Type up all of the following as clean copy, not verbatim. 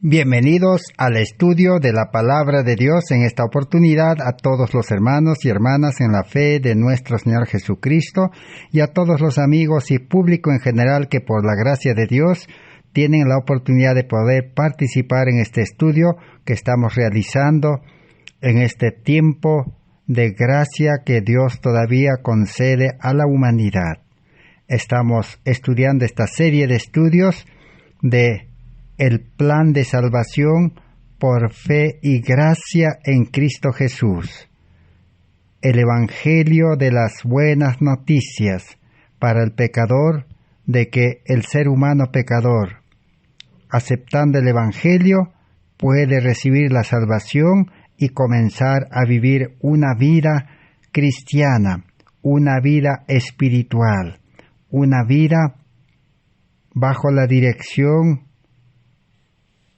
Bienvenidos al estudio de la Palabra de Dios en esta oportunidad a todos los hermanos y hermanas en la fe de nuestro Señor Jesucristo y a todos los amigos y público en general que por la gracia de Dios tienen la oportunidad de poder participar en este estudio que estamos realizando en este tiempo de gracia que Dios todavía concede a la humanidad. Estamos estudiando esta serie de estudios de el plan de salvación por fe y gracia en Cristo Jesús. El Evangelio de las buenas noticias para el pecador de que el ser humano pecador, aceptando el Evangelio, puede recibir la salvación y comenzar a vivir una vida cristiana, una vida espiritual, una vida bajo la dirección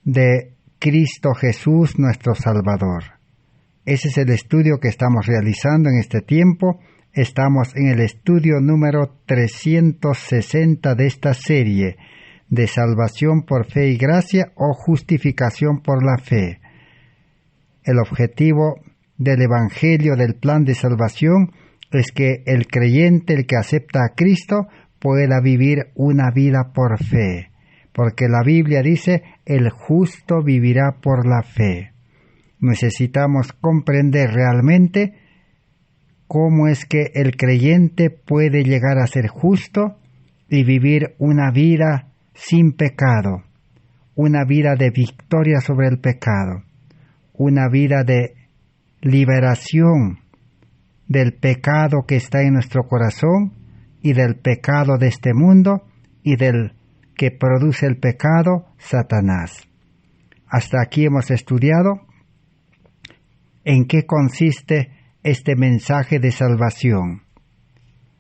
de Cristo Jesús nuestro Salvador. Ese es el estudio que estamos realizando en este tiempo. Estamos en el estudio número 360 de esta serie de salvación por fe y gracia o justificación por la fe. El objetivo del Evangelio del plan de salvación es que el creyente, el que acepta a Cristo, pueda vivir una vida por fe. Porque la Biblia dice, el justo vivirá por la fe. Necesitamos comprender realmente cómo es que el creyente puede llegar a ser justo y vivir una vida sin pecado, una vida de victoria sobre el pecado, una vida de liberación del pecado que está en nuestro corazón y del pecado de este mundo y del que produce el pecado, Satanás. Hasta aquí hemos estudiado en qué consiste este mensaje de salvación.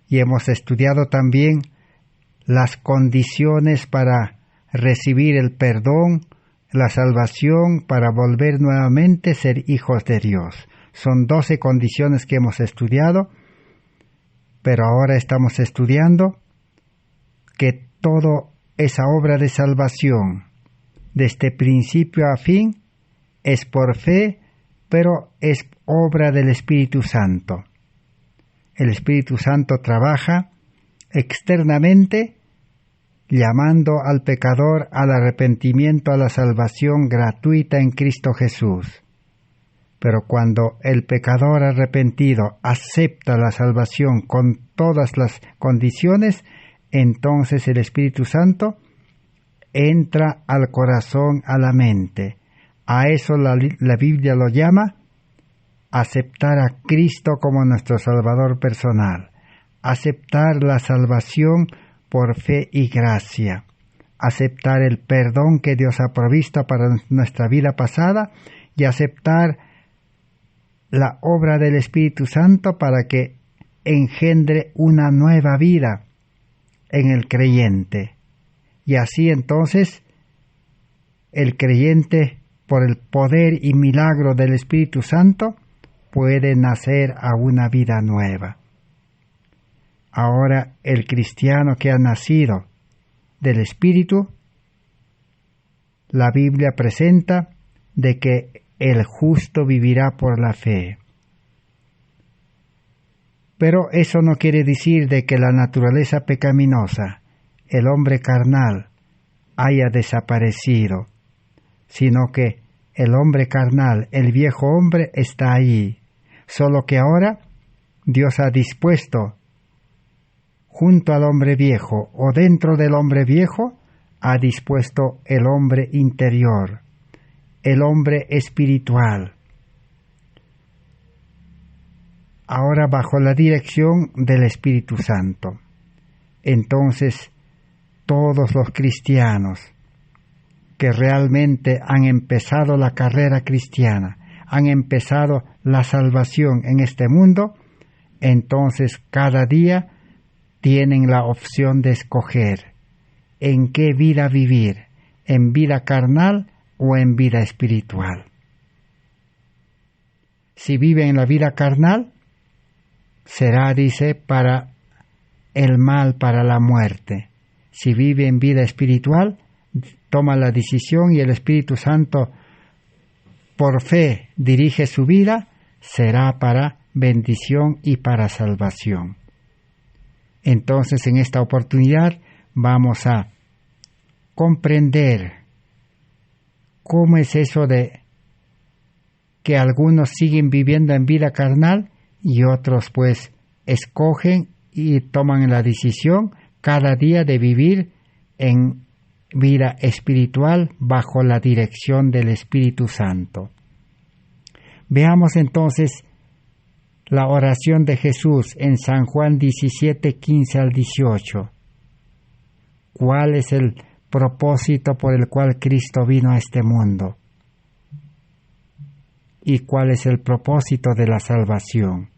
Y hemos estudiado también las condiciones para recibir el perdón, la salvación, para volver nuevamente a ser hijos de Dios. Son 12 condiciones que hemos estudiado, pero ahora estamos estudiando que todo esa obra de salvación, desde principio a fin, es por fe, pero es obra del Espíritu Santo. El Espíritu Santo trabaja externamente, llamando al pecador al arrepentimiento, a la salvación gratuita en Cristo Jesús. Pero cuando el pecador arrepentido acepta la salvación con todas las condiciones, entonces el Espíritu Santo entra al corazón, a la mente. A eso la Biblia lo llama aceptar a Cristo como nuestro Salvador personal, aceptar la salvación por fe y gracia, aceptar el perdón que Dios ha provisto para nuestra vida pasada y aceptar la obra del Espíritu Santo para que engendre una nueva vida en el creyente. Y así entonces el creyente, por el poder y milagro del Espíritu Santo, puede nacer a una vida nueva. Ahora el cristiano que ha nacido del Espíritu, la Biblia presenta de que el justo vivirá por la fe. Pero eso no quiere decir de que la naturaleza pecaminosa, el hombre carnal, haya desaparecido, sino que el hombre carnal, el viejo hombre, está ahí, solo que ahora Dios ha dispuesto junto al hombre viejo o dentro del hombre viejo, ha dispuesto el hombre interior, el hombre espiritual, ahora bajo la dirección del Espíritu Santo. Entonces, todos los cristianos que realmente han empezado la carrera cristiana, han empezado la salvación en este mundo, entonces cada día tienen la opción de escoger en qué vida vivir, en vida carnal o en vida espiritual. Si vive en la vida carnal, será, dice, para el mal, para la muerte. Si vive en vida espiritual, toma la decisión y el Espíritu Santo por fe dirige su vida, será para bendición y para salvación. Entonces, en esta oportunidad vamos a comprender cómo es eso de que algunos siguen viviendo en vida carnal y otros pues escogen y toman la decisión cada día de vivir en vida espiritual bajo la dirección del Espíritu Santo. Veamos entonces la oración de Jesús en San Juan 17, 15 al 18. ¿Cuál es el propósito por el cual Cristo vino a este mundo? ¿Y cuál es el propósito de la salvación?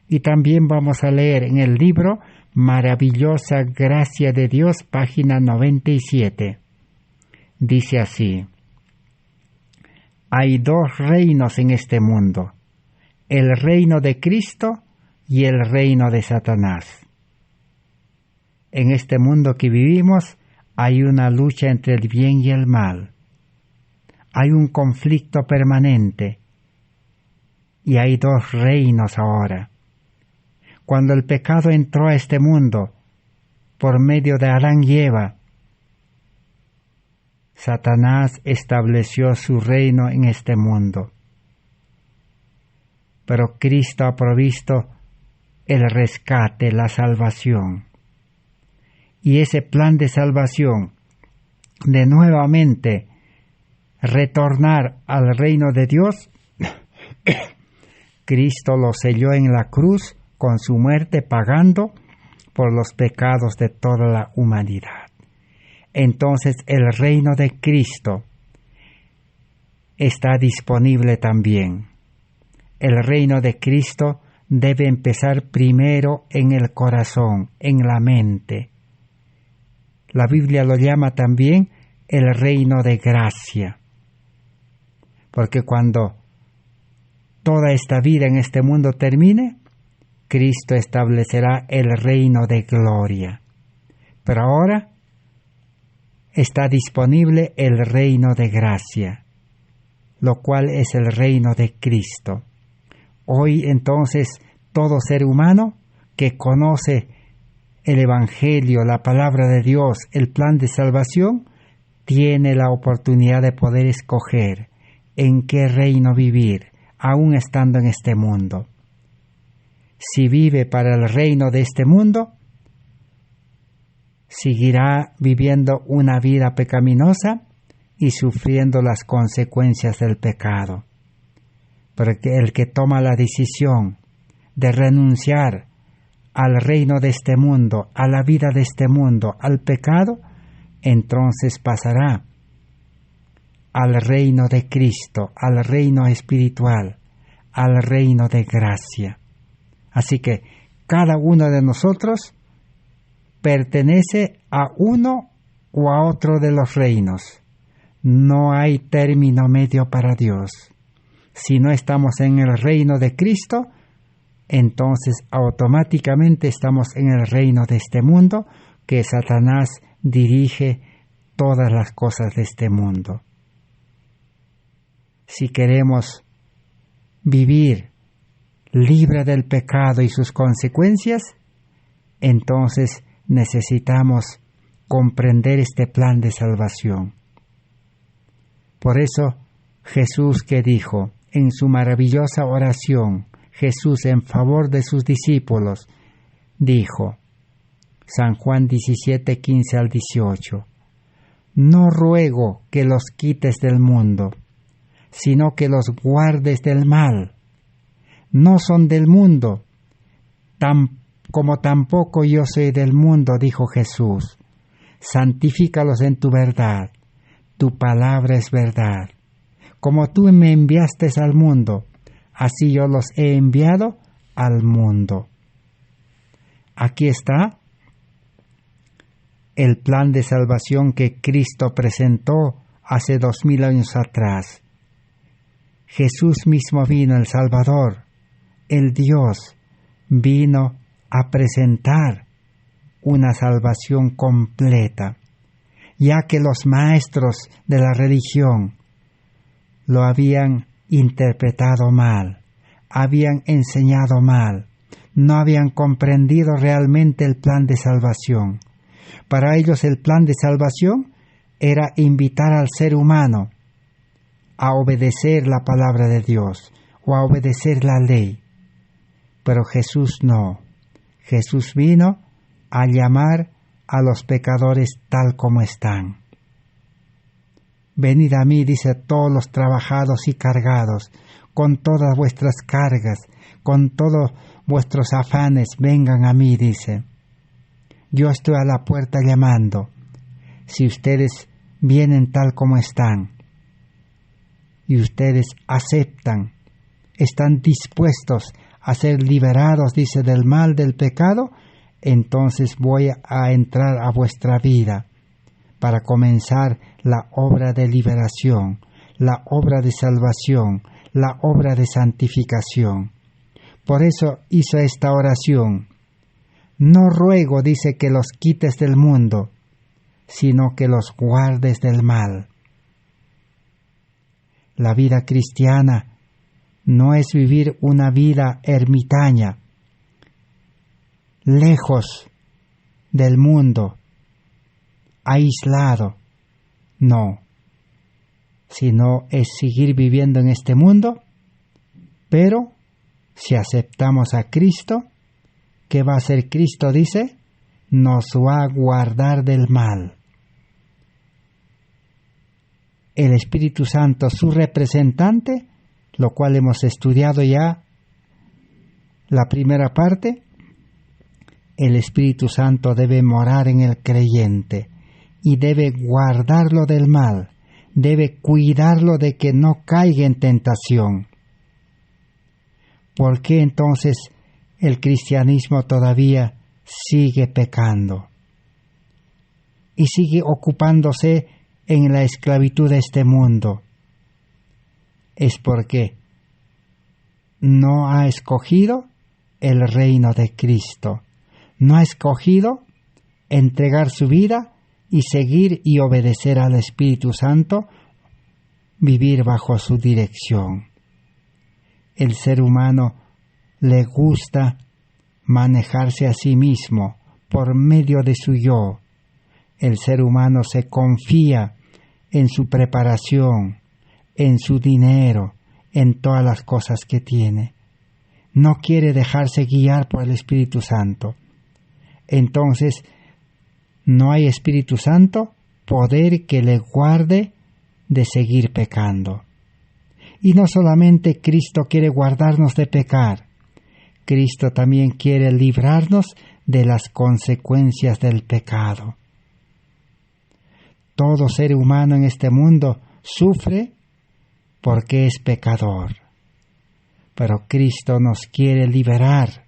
Y también vamos a leer en el libro Maravillosa Gracia de Dios, página 97. Dice así: hay dos reinos en este mundo, el reino de Cristo y el reino de Satanás. En este mundo que vivimos hay una lucha entre el bien y el mal. Hay un conflicto permanente y hay dos reinos ahora. Cuando el pecado entró a este mundo por medio de Adán y Eva, Satanás estableció su reino en este mundo. Pero Cristo ha provisto el rescate, la salvación. Y ese plan de salvación, de nuevamente retornar al reino de Dios, Cristo lo selló en la cruz con su muerte, pagando por los pecados de toda la humanidad. Entonces el reino de Cristo está disponible también. El reino de Cristo debe empezar primero en el corazón, en la mente. La Biblia lo llama también el reino de gracia, porque cuando toda esta vida en este mundo termine, Cristo establecerá el reino de gloria. Pero ahora está disponible el reino de gracia, lo cual es el reino de Cristo. Hoy entonces todo ser humano que conoce el Evangelio, la palabra de Dios, el plan de salvación, tiene la oportunidad de poder escoger en qué reino vivir, aún estando en este mundo. Si vive para el reino de este mundo, seguirá viviendo una vida pecaminosa y sufriendo las consecuencias del pecado. Pero el que toma la decisión de renunciar al reino de este mundo, a la vida de este mundo, al pecado, entonces pasará al reino de Cristo, al reino espiritual, al reino de gracia. Así que cada uno de nosotros pertenece a uno o a otro de los reinos. No hay término medio para Dios. Si no estamos en el reino de Cristo, entonces automáticamente estamos en el reino de este mundo, que Satanás dirige todas las cosas de este mundo. Si queremos vivir libre del pecado y sus consecuencias, entonces necesitamos comprender este plan de salvación. Por eso Jesús, que dijo en su maravillosa oración, Jesús en favor de sus discípulos, dijo, San Juan 17, 15 al 18, no ruego que los quites del mundo, sino que los guardes del mal. No son del mundo, como tampoco yo soy del mundo, dijo Jesús. Santifícalos en tu verdad, tu palabra es verdad. Como tú me enviaste al mundo, así yo los he enviado al mundo. Aquí está el plan de salvación que Cristo presentó hace 2000 años atrás. Jesús mismo vino, el Salvador, el Dios, vino a presentar una salvación completa. ya que los maestros de la religión lo habían interpretado mal, habían enseñado mal, no habían comprendido realmente el plan de salvación. Para ellos el plan de salvación era invitar al ser humano a obedecer la palabra de Dios o a obedecer la ley. Pero Jesús no. Jesús vino a llamar a los pecadores tal como están. Venid a mí, dice, todos los trabajados y cargados, con todas vuestras cargas, con todos vuestros afanes, vengan a mí, dice. Yo estoy a la puerta llamando. Si ustedes vienen tal como están y ustedes aceptan, están dispuestos a ser liberados, dice, del mal, del pecado, entonces voy a entrar a vuestra vida para comenzar la obra de liberación, la obra de salvación, la obra de santificación. Por eso hizo esta oración. No ruego, dice, que los quites del mundo, sino que los guardes del mal. La vida cristiana no es vivir una vida ermitaña, lejos del mundo, aislado. No, sino es seguir viviendo en este mundo, pero si aceptamos a Cristo, ¿qué va a hacer Cristo? Dice, nos va a guardar del mal. El Espíritu Santo, su representante, lo cual hemos estudiado ya la primera parte, el Espíritu Santo debe morar en el creyente y debe guardarlo del mal, debe cuidarlo de que no caiga en tentación. ¿Por qué entonces el cristianismo todavía sigue pecando y sigue ocupándose en la esclavitud de este mundo? Es porque no ha escogido el reino de Cristo, no ha escogido entregar su vida y seguir y obedecer al Espíritu Santo, vivir bajo su dirección. El ser humano le gusta manejarse a sí mismo por medio de su yo. El ser humano se confía en su preparación, en su dinero, en todas las cosas que tiene. No quiere dejarse guiar por el Espíritu Santo. Entonces, no hay Espíritu Santo, poder que le guarde de seguir pecando. Y no solamente Cristo quiere guardarnos de pecar, Cristo también quiere librarnos de las consecuencias del pecado. Todo ser humano en este mundo sufre porque es pecador. Pero Cristo nos quiere liberar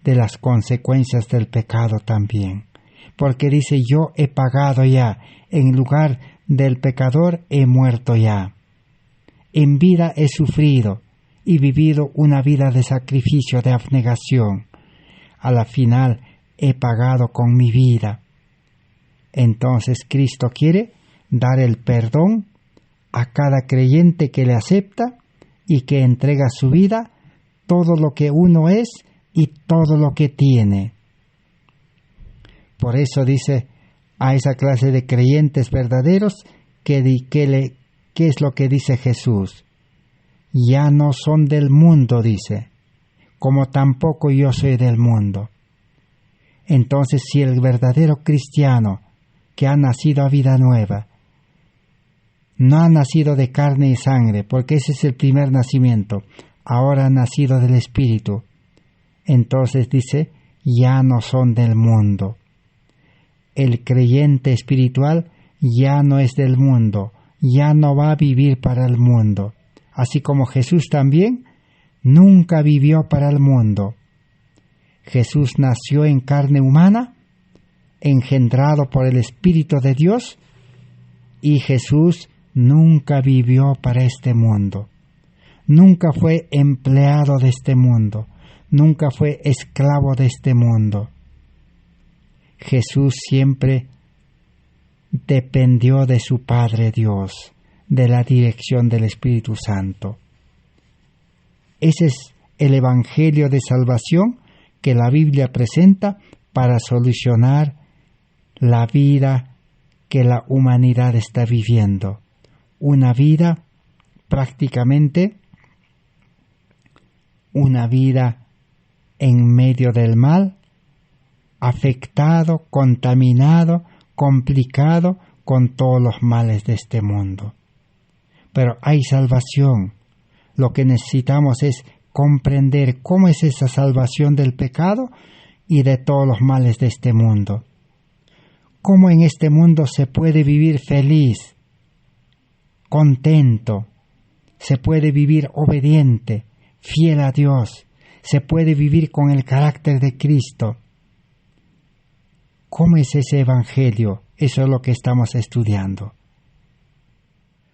de las consecuencias del pecado también. Porque dice, yo he pagado ya, en lugar del pecador he muerto ya. En vida he sufrido y vivido una vida de sacrificio, de abnegación. A la final he pagado con mi vida. Entonces Cristo quiere dar el perdón a cada creyente que le acepta y que entrega su vida, todo lo que uno es y todo lo que tiene. Por eso dice a esa clase de creyentes verdaderos ¿qué es lo que dice Jesús? Ya no son del mundo, dice, como tampoco yo soy del mundo. Entonces, si el verdadero cristiano que ha nacido a vida nueva no ha nacido de carne y sangre, porque ese es el primer nacimiento, ahora ha nacido del Espíritu, entonces dice, ya no son del mundo. El creyente espiritual ya no es del mundo, ya no va a vivir para el mundo, así como Jesús también nunca vivió para el mundo. Jesús nació en carne humana, engendrado por el Espíritu de Dios, y Jesús nunca vivió para este mundo. Nunca fue empleado de este mundo, nunca fue esclavo de este mundo. Jesús siempre dependió de su Padre Dios, de la dirección del Espíritu Santo. Ese es el Evangelio de salvación que la Biblia presenta para solucionar la vida que la humanidad está viviendo. Una vida prácticamente, una vida en medio del mal, afectado, contaminado, complicado con todos los males de este mundo. Pero hay salvación. Lo que necesitamos es comprender cómo es esa salvación del pecado y de todos los males de este mundo. Cómo en este mundo se puede vivir feliz, contento, se puede vivir obediente, fiel a Dios, se puede vivir con el carácter de Cristo. ¿Cómo es ese evangelio? Eso es lo que estamos estudiando.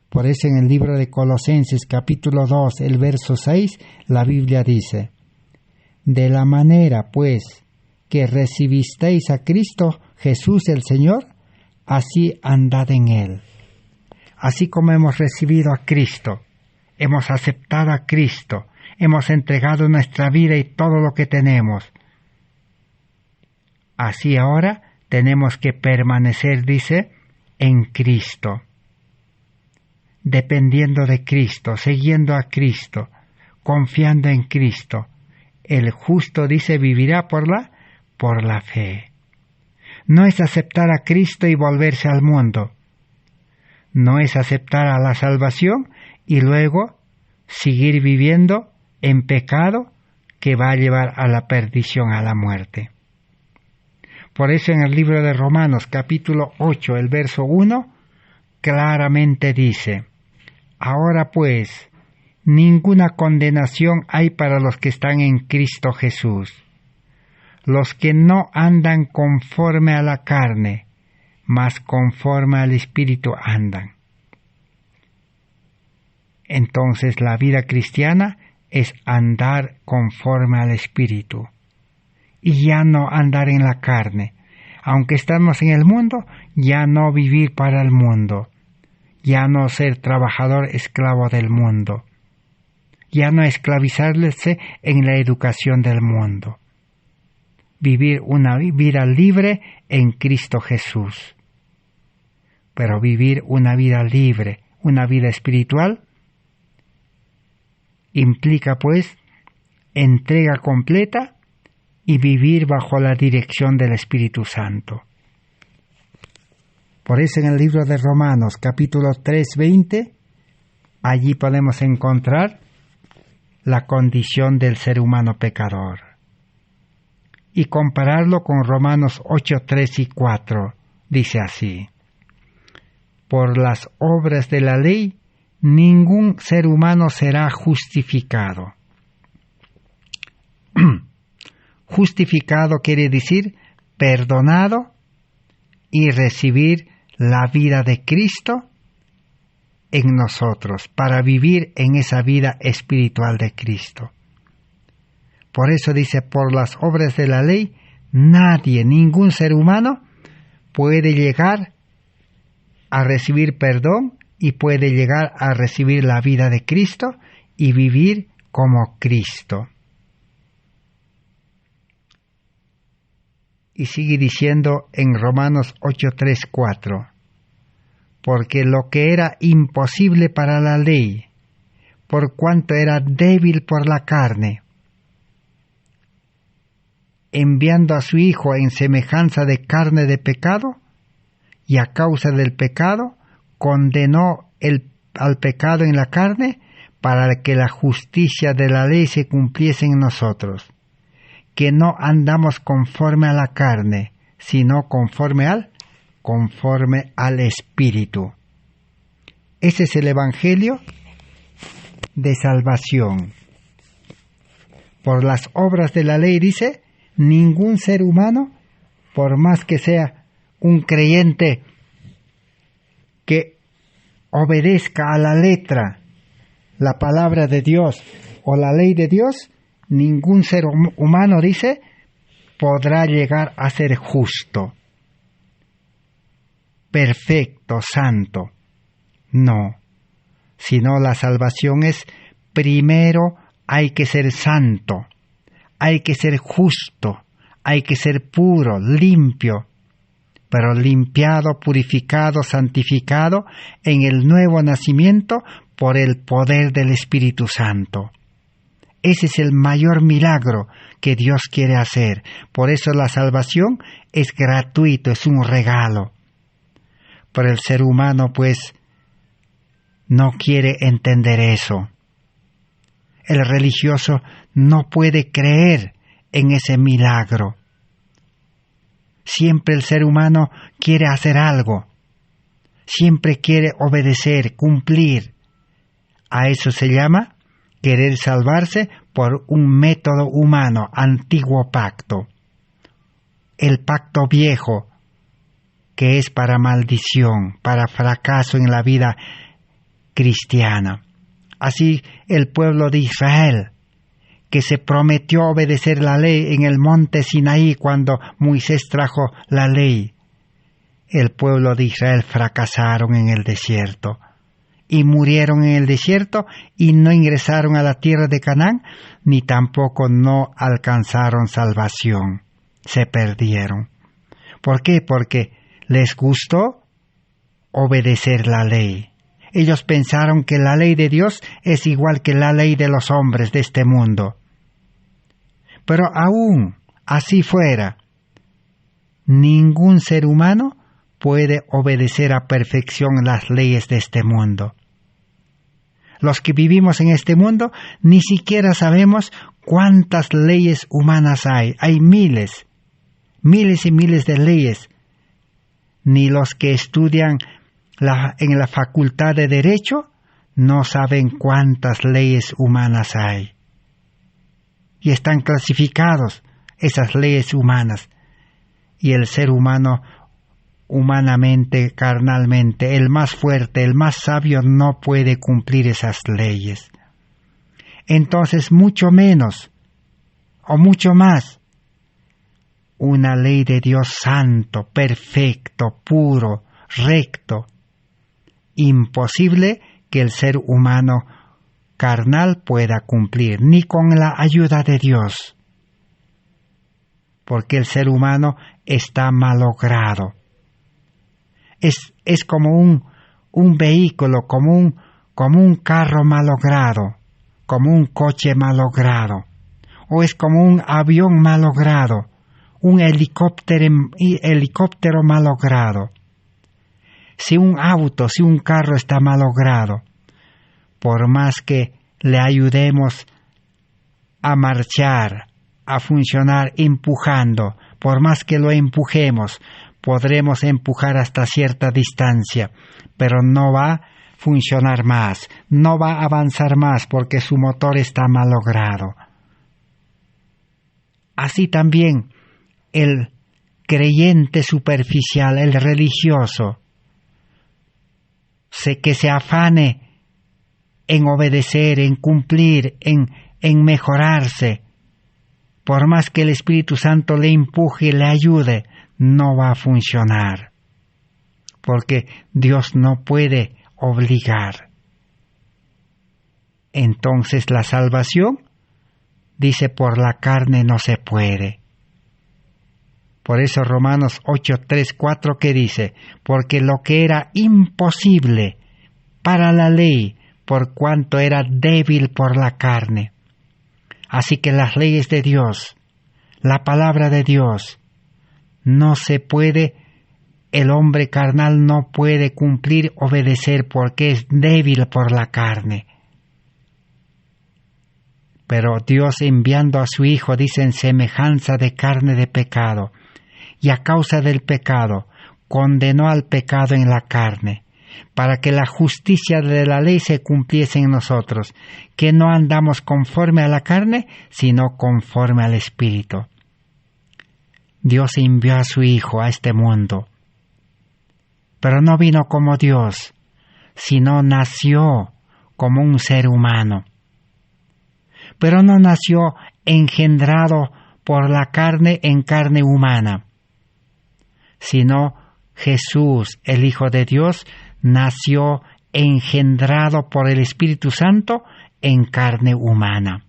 Por eso en el libro de Colosenses capítulo 2, el verso 6, la Biblia dice: de la manera, pues, que recibisteis a Cristo Jesús el Señor, así andad en Él. Así como hemos recibido a Cristo, hemos aceptado a Cristo, hemos entregado nuestra vida y todo lo que tenemos. Así ahora tenemos que permanecer, dice, en Cristo, dependiendo de Cristo, siguiendo a Cristo, confiando en Cristo. El justo, dice, vivirá por la fe. No es aceptar a Cristo y volverse al mundo. No es aceptar a la salvación y luego seguir viviendo en pecado que va a llevar a la perdición, a la muerte. Por eso en el libro de Romanos capítulo 8, el verso 1, claramente dice: ahora pues, ninguna condenación hay para los que están en Cristo Jesús, los que no andan conforme a la carne, mas conforme al Espíritu andan. Entonces la vida cristiana es andar conforme al Espíritu y ya no andar en la carne. Aunque estamos en el mundo, ya no vivir para el mundo, ya no ser trabajador esclavo del mundo, ya no esclavizarse en la educación del mundo. Vivir una vida libre en Cristo Jesús. Pero vivir una vida libre, una vida espiritual, implica pues entrega completa y vivir bajo la dirección del Espíritu Santo. Por eso en el libro de Romanos capítulo 3:20, allí podemos encontrar la condición del ser humano pecador. Y compararlo con Romanos 8:3 y 4, dice así: por las obras de la ley, ningún ser humano será justificado. Justificado quiere decir perdonado y recibir la vida de Cristo en nosotros, para vivir en esa vida espiritual de Cristo. Por eso dice, por las obras de la ley, nadie, ningún ser humano puede llegar a recibir perdón y puede llegar a recibir la vida de Cristo y vivir como Cristo. Y sigue diciendo en Romanos 8:3-4, porque lo que era imposible para la ley, por cuanto era débil por la carne, enviando a su Hijo en semejanza de carne de pecado, y a causa del pecado, condenó al pecado en la carne, para que la justicia de la ley se cumpliese en nosotros, que no andamos conforme a la carne, sino conforme al Espíritu. Ese es el Evangelio de salvación. Por las obras de la ley, dice, ningún ser humano, por más que sea un creyente que obedezca a la letra, la palabra de Dios o la ley de Dios, ningún ser humano, dice, podrá llegar a ser justo. perfecto, santo. No, sino la salvación es, primero hay que ser santo, hay que ser justo, hay que ser puro, limpio, pero limpiado, purificado, santificado en el nuevo nacimiento por el poder del Espíritu Santo. Ese es el mayor milagro que Dios quiere hacer. Por eso la salvación es gratuito, es un regalo. Pero el ser humano, pues, no quiere entender eso. El religioso no puede creer en ese milagro. Siempre el ser humano quiere hacer algo. Siempre quiere obedecer, cumplir. A eso se llama querer salvarse por un método humano, antiguo pacto. El pacto viejo, que es para maldición, para fracaso en la vida cristiana. Así el pueblo de Israel, que se prometió obedecer la ley en el monte Sinaí cuando Moisés trajo la ley. El pueblo de Israel fracasaron en el desierto y murieron en el desierto y no ingresaron a la tierra de Canaán, ni tampoco no alcanzaron salvación. Se perdieron. ¿Por qué? Porque les gustó obedecer la ley. Ellos pensaron que la ley de Dios es igual que la ley de los hombres de este mundo. Pero aún así fuera, ningún ser humano puede obedecer a perfección las leyes de este mundo. Los que vivimos en este mundo ni siquiera sabemos cuántas leyes humanas hay. Hay miles y miles de leyes. Ni los que estudian en la facultad de Derecho no saben cuántas leyes humanas hay. Y están clasificados esas leyes humanas. Y el ser humano, humanamente, carnalmente, el más fuerte, el más sabio, no puede cumplir esas leyes. Entonces, mucho menos, o mucho más, una ley de Dios santo, perfecto, puro, recto, imposible que el ser humano carnal pueda cumplir, ni con la ayuda de Dios, porque el ser humano está malogrado. Es como un vehículo, como un carro malogrado, como un coche malogrado, o es como un avión malogrado, un helicóptero malogrado. Si un carro está malogrado, por más que le ayudemos a marchar, a funcionar empujando, por más que lo empujemos, podremos empujar hasta cierta distancia, pero no va a funcionar más, no va a avanzar más porque su motor está malogrado. Así también el creyente superficial, el religioso, que se afane en obedecer, en cumplir, en mejorarse, por más que el Espíritu Santo le empuje y le ayude, no va a funcionar, porque Dios no puede obligar. Entonces la salvación, dice, por la carne no se puede. Por eso Romanos 8:3-4 que dice, porque lo que era imposible para la ley, por cuanto era débil por la carne. Así que las leyes de Dios, la palabra de Dios, no se puede, el hombre carnal no puede cumplir, obedecer, porque es débil por la carne. Pero Dios, enviando a su Hijo, dice, en semejanza de carne de pecado, y a causa del pecado, condenó al pecado en la carne, para que la justicia de la ley se cumpliese en nosotros, que no andamos conforme a la carne, sino conforme al Espíritu. Dios envió a su Hijo a este mundo, pero no vino como Dios, sino nació como un ser humano. Pero no nació engendrado por la carne en carne humana, sino Jesús, el Hijo de Dios, nació engendrado por el Espíritu Santo en carne humana.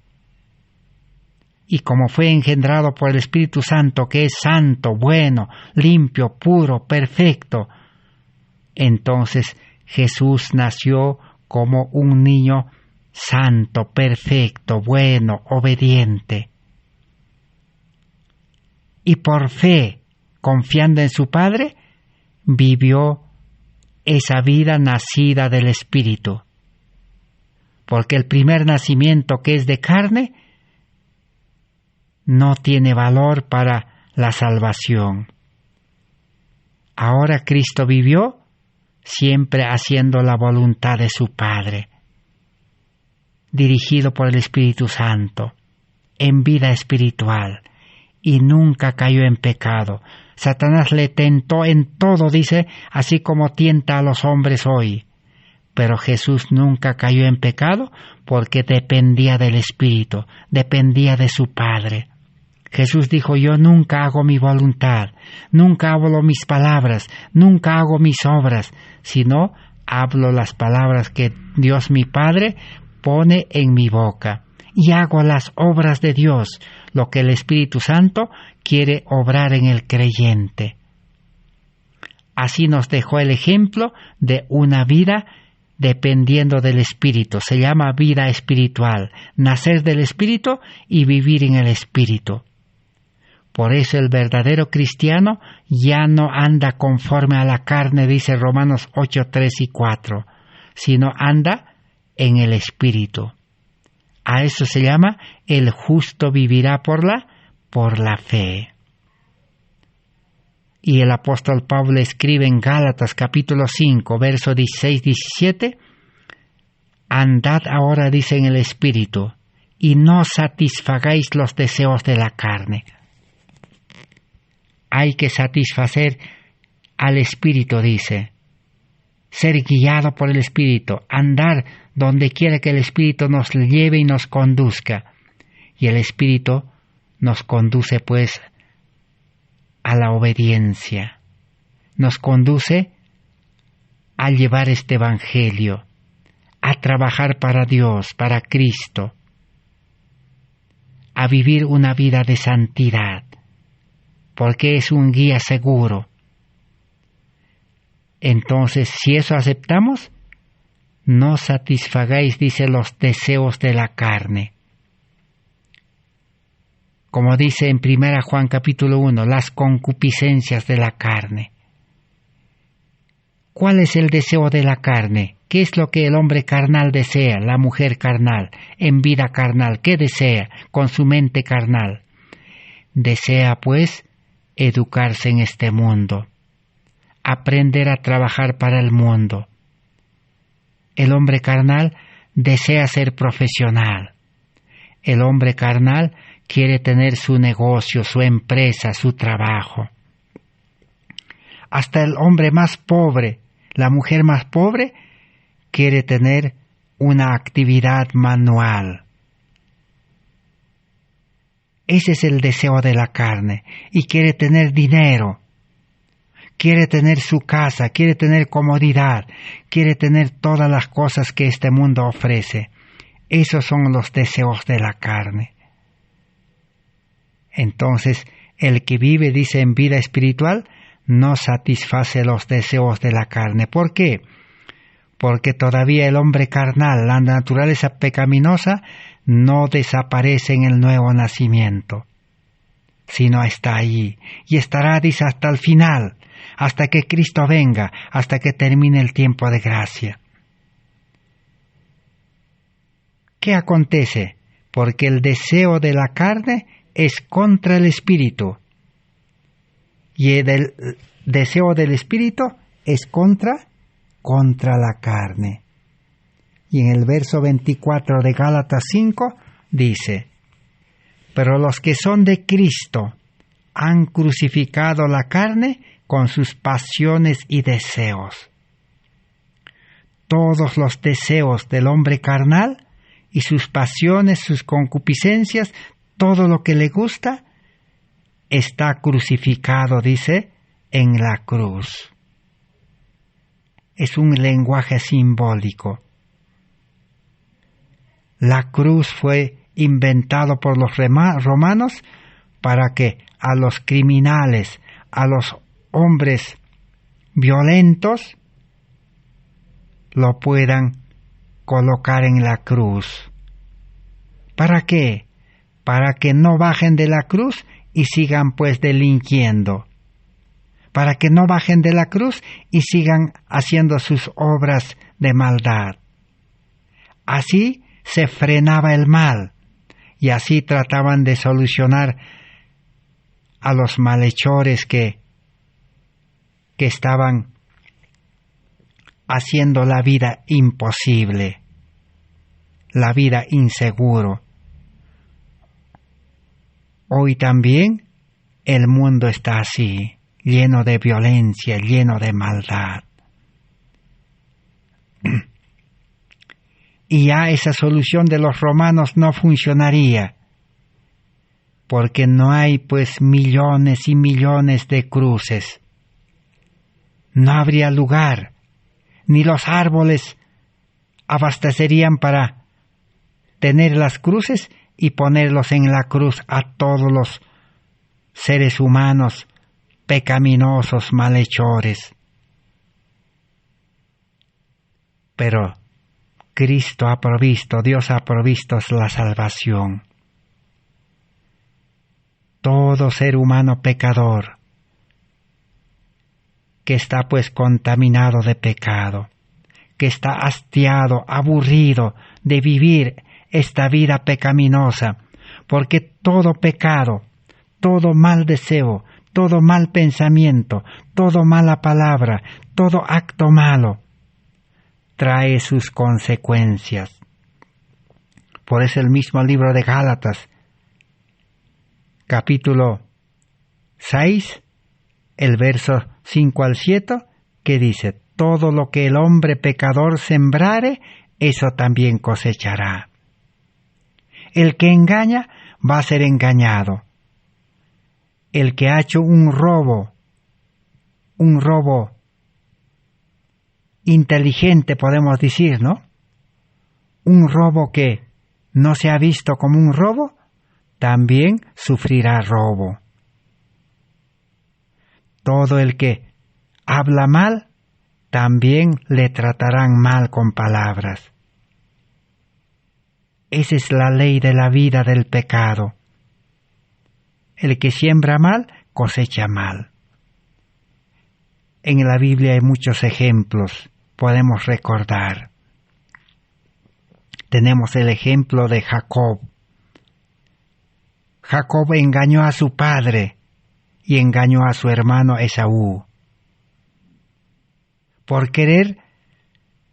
Y como fue engendrado por el Espíritu Santo, que es santo, bueno, limpio, puro, perfecto, entonces Jesús nació como un niño santo, perfecto, bueno, obediente. Y por fe, confiando en su Padre, vivió esa vida nacida del Espíritu. Porque el primer nacimiento, que es de carne, no tiene valor para la salvación. Ahora Cristo vivió siempre haciendo la voluntad de su Padre, dirigido por el Espíritu Santo, en vida espiritual, y nunca cayó en pecado. Satanás le tentó en todo, dice, así como tienta a los hombres hoy. Pero Jesús nunca cayó en pecado porque dependía del Espíritu, dependía de su Padre. Jesús dijo: yo nunca hago mi voluntad, nunca hablo mis palabras, nunca hago mis obras, sino hablo las palabras que Dios mi Padre pone en mi boca, y hago las obras de Dios, lo que el Espíritu Santo quiere obrar en el creyente. Así nos dejó el ejemplo de una vida dependiendo del Espíritu. Se llama vida espiritual, nacer del Espíritu y vivir en el Espíritu. Por eso el verdadero cristiano ya no anda conforme a la carne, dice Romanos 8, 3 y 4, sino anda en el Espíritu. A eso se llama: el justo vivirá por la fe. Y el apóstol Pablo escribe en Gálatas capítulo 5, verso 16-17, andad ahora, dice, en el Espíritu, y no satisfagáis los deseos de la carne. Hay que satisfacer al Espíritu, dice, ser guiado por el Espíritu, andar donde quiera que el Espíritu nos lleve y nos conduzca. Y el Espíritu nos conduce, pues, a la obediencia. Nos conduce a llevar este Evangelio, a trabajar para Dios, para Cristo, a vivir una vida de santidad, porque es un guía seguro. Entonces, si eso aceptamos, no satisfagáis, dice, los deseos de la carne. Como dice en 1 Juan capítulo 1, las concupiscencias de la carne. ¿Cuál es el deseo de la carne? ¿Qué es lo que el hombre carnal desea, la mujer carnal, en vida carnal? ¿Qué desea con su mente carnal? Desea, pues, educarse en este mundo, aprender a trabajar para el mundo. El hombre carnal desea ser profesional. El hombre carnal quiere tener su negocio, su empresa, su trabajo. Hasta el hombre más pobre, la mujer más pobre, quiere tener una actividad manual. Ese es el deseo de la carne, y quiere tener dinero, quiere tener su casa, quiere tener comodidad, quiere tener todas las cosas que este mundo ofrece. Esos son los deseos de la carne. Entonces, el que vive, dice, en vida espiritual, no satisface los deseos de la carne. ¿Por qué? Porque todavía el hombre carnal, la naturaleza pecaminosa, no desaparece en el nuevo nacimiento, sino está allí, y estará, dice, hasta el final, hasta que Cristo venga, hasta que termine el tiempo de gracia. ¿Qué acontece? Porque el deseo de la carne es contra el Espíritu, y el deseo del Espíritu es contra la carne. Y en el verso 24 de Gálatas 5 dice: pero los que son de Cristo han crucificado la carne con sus pasiones y deseos. Todos los deseos del hombre carnal y sus pasiones, sus concupiscencias, todo lo que le gusta, está crucificado, dice, en la cruz. es un lenguaje simbólico. La cruz fue inventado por los romanos para que a los criminales, a los hombres violentos, lo puedan colocar en la cruz. ¿Para qué? Para que no bajen de la cruz y sigan pues delinquiendo. Para que no bajen de la cruz y sigan haciendo sus obras de maldad. Así se frenaba el mal y así trataban de solucionar a los malhechores que estaban haciendo la vida imposible, la vida inseguro. Hoy también el mundo está así, lleno de violencia, lleno de maldad. Y ya esa solución de los romanos no funcionaría, porque no hay pues millones y millones de cruces. No habría lugar, ni los árboles abastecerían para tener las cruces y ponerlos en la cruz a todos los seres humanos pecaminosos, malhechores. Pero Cristo ha provisto, Dios ha provisto la salvación. Todo ser humano pecador que está pues contaminado de pecado, que está hastiado, aburrido de vivir esta vida pecaminosa, porque todo pecado, todo mal deseo, todo mal pensamiento, todo mala palabra, todo acto malo, trae sus consecuencias. Por eso el mismo libro de Gálatas, capítulo 6, el verso 5 al 7, que dice: todo lo que el hombre pecador sembrare, eso también cosechará. El que engaña va a ser engañado. El que ha hecho un robo inteligente, podemos decir, ¿no? Un robo que no se ha visto como un robo, también sufrirá robo. Todo el que habla mal, también le tratarán mal con palabras. Esa es la ley de la vida del pecado. El que siembra mal, cosecha mal. En la Biblia hay muchos ejemplos, podemos recordar. Tenemos el ejemplo de Jacob. Jacob engañó a su padre y engañó a su hermano Esaú, por querer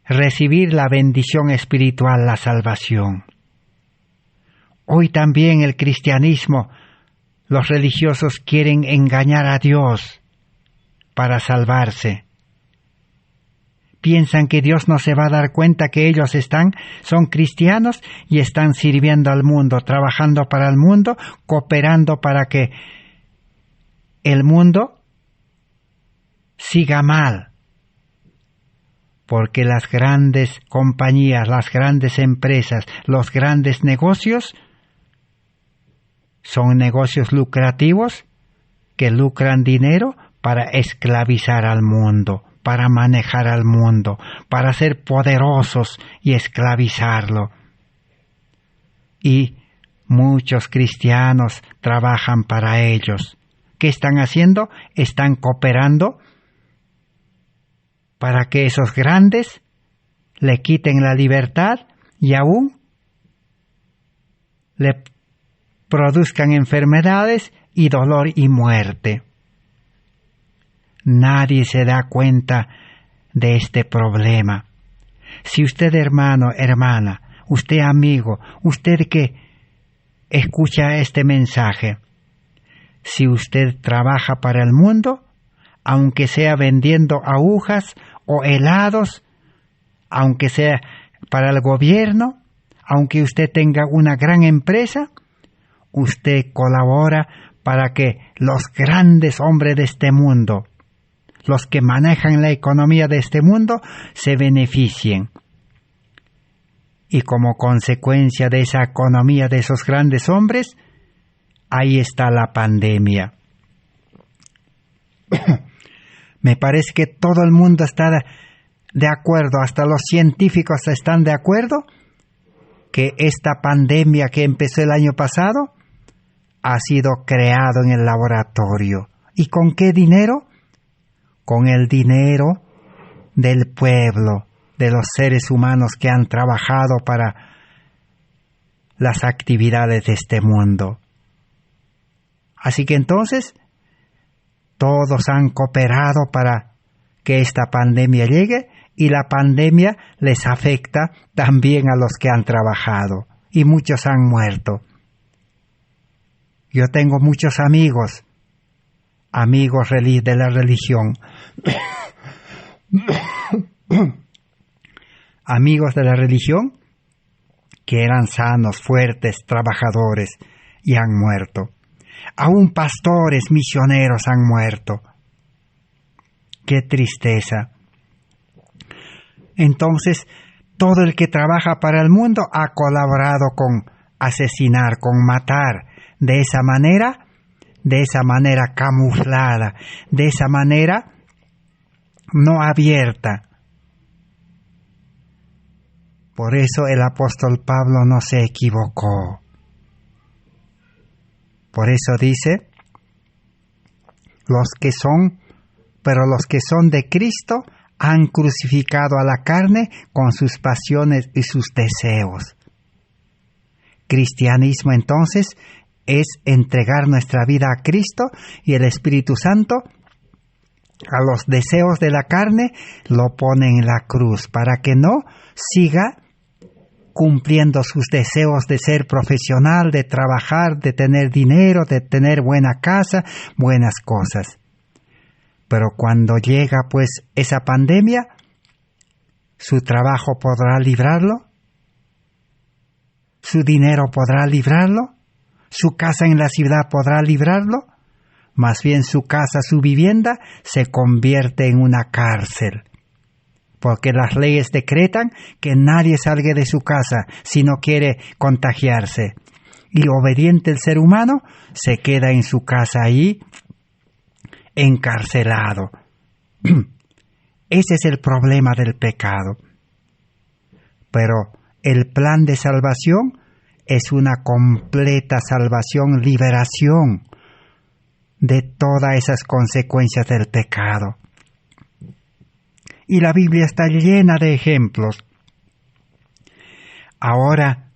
recibir la bendición espiritual, la salvación. Hoy también el cristianismo, los religiosos quieren engañar a Dios para salvarse. Piensan que Dios no se va a dar cuenta que ellos son cristianos y están sirviendo al mundo, trabajando para el mundo, cooperando para que el mundo siga mal. Porque las grandes compañías, las grandes empresas, los grandes negocios son negocios lucrativos que lucran dinero para esclavizar al mundo, para manejar al mundo, para ser poderosos y esclavizarlo. Y muchos cristianos trabajan para ellos. ¿Qué están haciendo? Están cooperando para que esos grandes le quiten la libertad y aún le produzcan enfermedades y dolor y muerte. Nadie se da cuenta de este problema. Si usted, hermano, hermana, usted, amigo, usted que escucha este mensaje, si usted trabaja para el mundo, aunque sea vendiendo agujas o helados, aunque sea para el gobierno, aunque usted tenga una gran empresa, usted colabora para que los grandes hombres de este mundo, los que manejan la economía de este mundo, se beneficien. Y como consecuencia de esa economía de esos grandes hombres, ahí está la pandemia. Me parece que todo el mundo está de acuerdo, hasta los científicos están de acuerdo, que esta pandemia que empezó el año pasado ha sido creado en el laboratorio. ¿Y con qué dinero? Con el dinero del pueblo, de los seres humanos que han trabajado para las actividades de este mundo. Así que entonces, todos han cooperado para que esta pandemia llegue, y la pandemia les afecta también a los que han trabajado, y muchos han muerto. Yo tengo muchos amigos de la religión, amigos de la religión que eran sanos, fuertes, trabajadores, y han muerto. Aún pastores, misioneros han muerto. ¡Qué tristeza! Entonces, todo el que trabaja para el mundo ha colaborado con asesinar, con matar, de esa manera camuflada, de esa manera no abierta. Por eso el apóstol Pablo no se equivocó. Por eso dice, los que son de Cristo han crucificado a la carne con sus pasiones y sus deseos. Cristianismo entonces es entregar nuestra vida a Cristo, y el Espíritu Santo a los deseos de la carne lo pone en la cruz para que no siga cumpliendo sus deseos de ser profesional, de trabajar, de tener dinero, de tener buena casa, buenas cosas. Pero cuando llega pues esa pandemia, ¿su trabajo podrá librarlo? ¿Su dinero podrá librarlo? ¿Su casa en la ciudad podrá librarlo? Más bien su casa, su vivienda, se convierte en una cárcel. Porque las leyes decretan que nadie salga de su casa si no quiere contagiarse. Y obediente el ser humano se queda en su casa ahí, encarcelado. Ese es el problema del pecado. Pero el plan de salvación es una completa salvación, liberación de todas esas consecuencias del pecado. Y la Biblia está llena de ejemplos. Ahora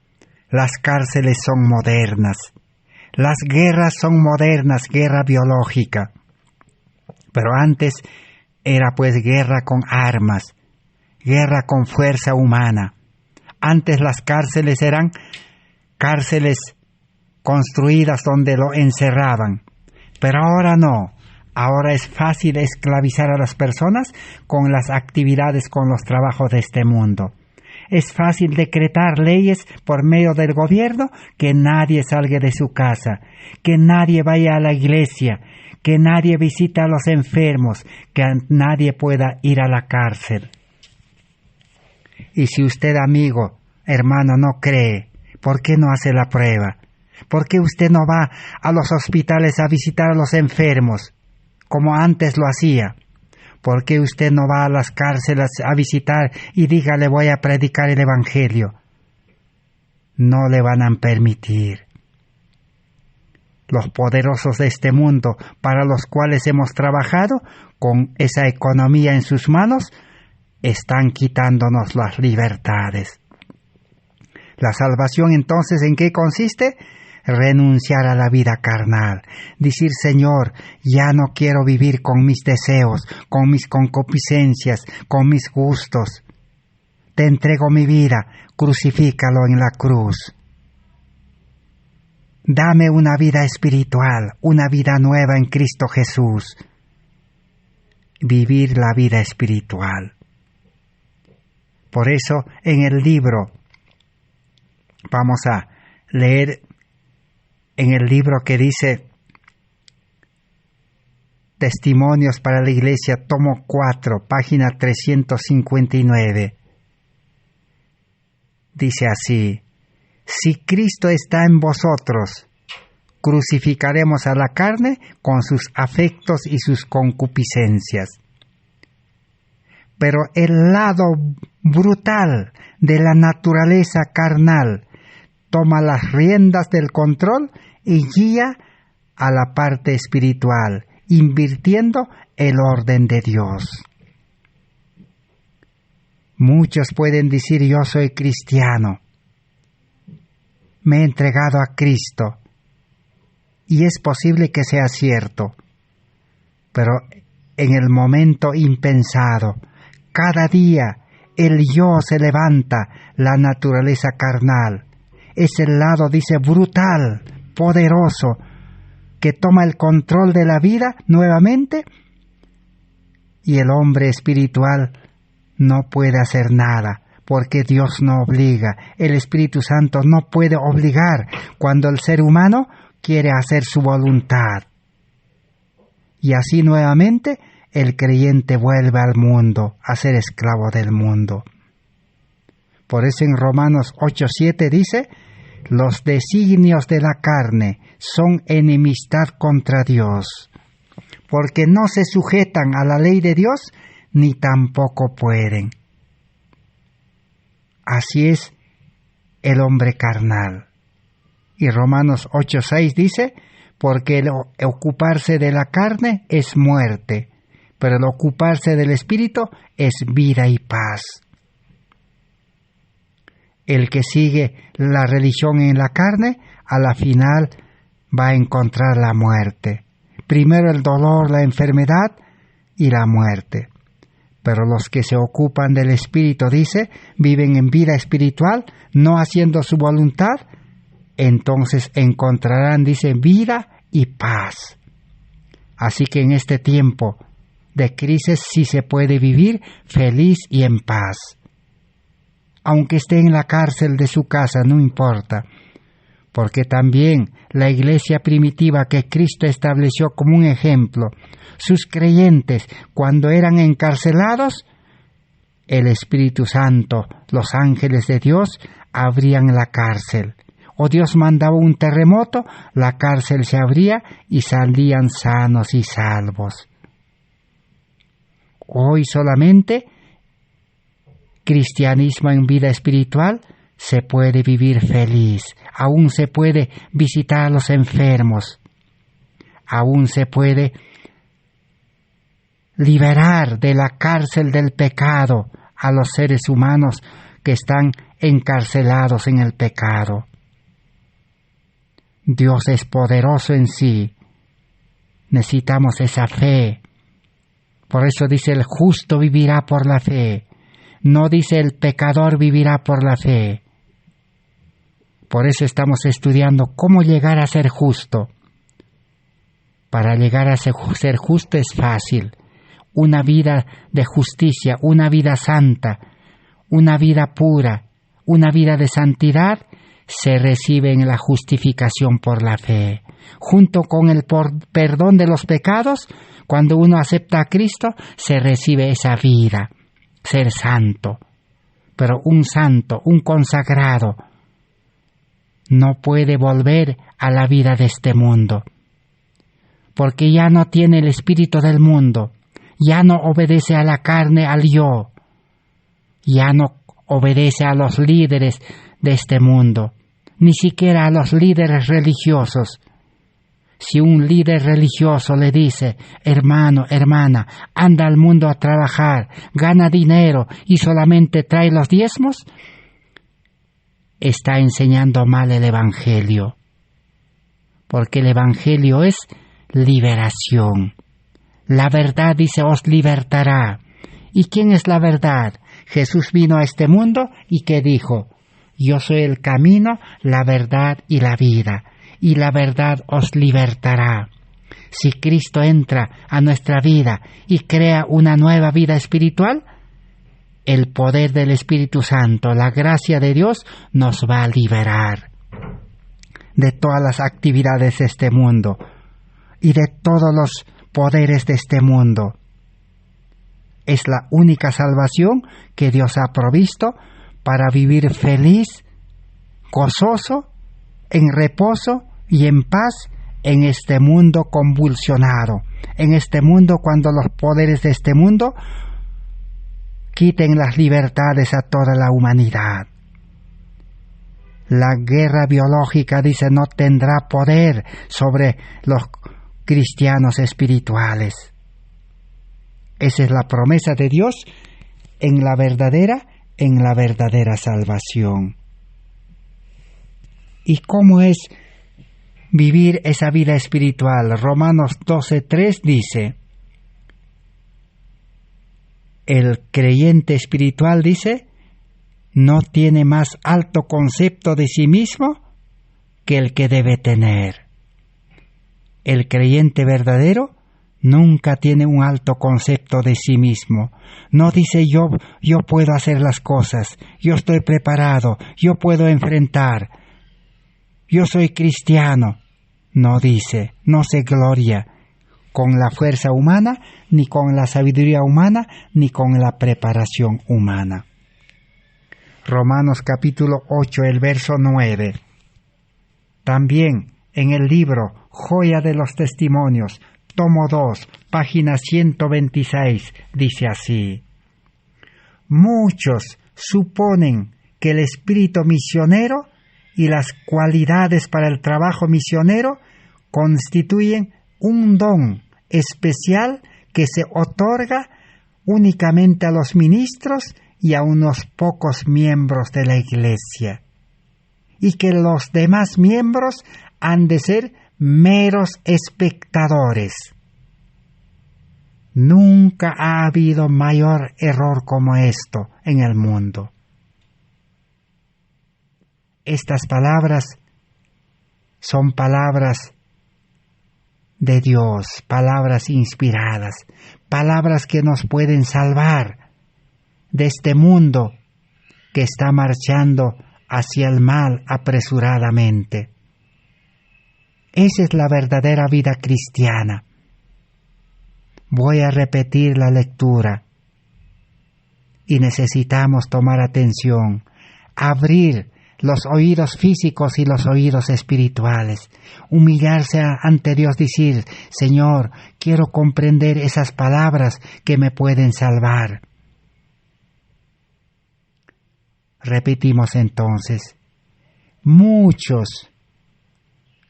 las cárceles son modernas, las guerras son modernas, guerra biológica. Pero antes era pues guerra con armas, guerra con fuerza humana. Antes las cárceles eran cárceles construidas donde lo encerraban. Pero ahora no. Ahora es fácil esclavizar a las personas con las actividades, con los trabajos de este mundo. Es fácil decretar leyes por medio del gobierno que nadie salga de su casa, que nadie vaya a la iglesia, que nadie visite a los enfermos, que nadie pueda ir a la cárcel. Y si usted, amigo, hermano, no cree, ¿por qué no hace la prueba? ¿Por qué usted no va a los hospitales a visitar a los enfermos, como antes lo hacía? ¿Por qué usted no va a las cárceles a visitar y diga, le voy a predicar el Evangelio? No le van a permitir. Los poderosos de este mundo, para los cuales hemos trabajado, con esa economía en sus manos, están quitándonos las libertades. La salvación entonces, ¿en qué consiste? Renunciar a la vida carnal. Decir, Señor, ya no quiero vivir con mis deseos, con mis concupiscencias, con mis gustos. Te entrego mi vida, crucifícalo en la cruz. Dame una vida espiritual, una vida nueva en Cristo Jesús. Vivir la vida espiritual. Por eso, en el libro, vamos a leer en el libro que dice Testimonios para la Iglesia, tomo 4, página 359. Dice así: si Cristo está en vosotros, crucificaremos a la carne con sus afectos y sus concupiscencias. Pero el lado brutal de la naturaleza carnal toma las riendas del control y guía a la parte espiritual, invirtiendo el orden de Dios. Muchos pueden decir: yo soy cristiano, me he entregado a Cristo, y es posible que sea cierto, pero en el momento impensado, cada día el yo se levanta, la naturaleza carnal, es el lado, dice, brutal, poderoso, que toma el control de la vida nuevamente, y el hombre espiritual no puede hacer nada, porque Dios no obliga. El Espíritu Santo no puede obligar cuando el ser humano quiere hacer su voluntad. Y así nuevamente el creyente vuelve al mundo, a ser esclavo del mundo. Por eso en Romanos 8:7 dice: los designios de la carne son enemistad contra Dios, porque no se sujetan a la ley de Dios, ni tampoco pueden. Así es el hombre carnal. Y Romanos 8:6 dice: porque el ocuparse de la carne es muerte, pero el ocuparse del Espíritu es vida y paz. El que sigue la religión en la carne, a la final va a encontrar la muerte. Primero el dolor, la enfermedad y la muerte. Pero los que se ocupan del Espíritu, dice, viven en vida espiritual, no haciendo su voluntad, entonces encontrarán, dice, vida y paz. Así que en este tiempo de crisis sí se puede vivir feliz y en paz. Aunque esté en la cárcel de su casa, no importa, porque también la iglesia primitiva que Cristo estableció como un ejemplo, sus creyentes, cuando eran encarcelados, el Espíritu Santo, los ángeles de Dios, abrían la cárcel. O Dios mandaba un terremoto, la cárcel se abría y salían sanos y salvos. Hoy solamente cristianismo en vida espiritual se puede vivir feliz, aún se puede visitar a los enfermos, aún se puede liberar de la cárcel del pecado a los seres humanos que están encarcelados en el pecado. Dios es poderoso en sí. Necesitamos esa fe. Por eso dice: el justo vivirá por la fe. No dice: el pecador vivirá por la fe. Por eso estamos estudiando cómo llegar a ser justo. Para llegar a ser justo es fácil. Una vida de justicia, una vida santa, una vida pura, una vida de santidad, se recibe en la justificación por la fe. Junto con el perdón de los pecados, cuando uno acepta a Cristo, se recibe esa vida, ser santo. Pero un santo, un consagrado, no puede volver a la vida de este mundo, porque ya no tiene el espíritu del mundo, ya no obedece a la carne, al yo, ya no obedece a los líderes de este mundo, ni siquiera a los líderes religiosos. Si un líder religioso le dice: hermano, hermana, anda al mundo a trabajar, gana dinero y solamente trae los diezmos, está enseñando mal el Evangelio. Porque el Evangelio es liberación. La verdad, dice, os libertará. ¿Y quién es la verdad? Jesús vino a este mundo y ¿qué dijo? Yo soy el camino, la verdad y la vida, y la verdad os libertará. Si Cristo entra a nuestra vida y crea una nueva vida espiritual, el poder del Espíritu Santo, la gracia de Dios, nos va a liberar de todas las actividades de este mundo y de todos los poderes de este mundo. Es la única salvación que Dios ha provisto para vivir feliz, gozoso, en reposo y en paz en este mundo convulsionado, en este mundo cuando los poderes de este mundo quiten las libertades a toda la humanidad. La guerra biológica, dice, no tendrá poder sobre los cristianos espirituales. Esa es la promesa de Dios en la verdadera salvación. ¿Y cómo es vivir esa vida espiritual? Romanos 12:3 dice, el creyente espiritual, dice, no tiene más alto concepto de sí mismo que el que debe tener. El creyente verdadero nunca tiene un alto concepto de sí mismo. No dice yo puedo hacer las cosas, yo estoy preparado, yo puedo enfrentar, yo soy cristiano. No dice, no se gloria con la fuerza humana, ni con la sabiduría humana, ni con la preparación humana. Romanos capítulo 8, el verso 9. También en el libro Joya de los Testimonios, tomo 2, página 126, dice así: muchos suponen que el espíritu misionero y las cualidades para el trabajo misionero constituyen un don especial que se otorga únicamente a los ministros y a unos pocos miembros de la Iglesia, y que los demás miembros han de ser meros espectadores. Nunca ha habido mayor error como esto en el mundo. Estas palabras son palabras de Dios, palabras inspiradas, palabras que nos pueden salvar de este mundo que está marchando hacia el mal apresuradamente. Esa es la verdadera vida cristiana. Voy a repetir la lectura y necesitamos tomar atención, abrir los oídos físicos y los oídos espirituales, humillarse ante Dios, decir: Señor, quiero comprender esas palabras que me pueden salvar. Repetimos entonces: muchos.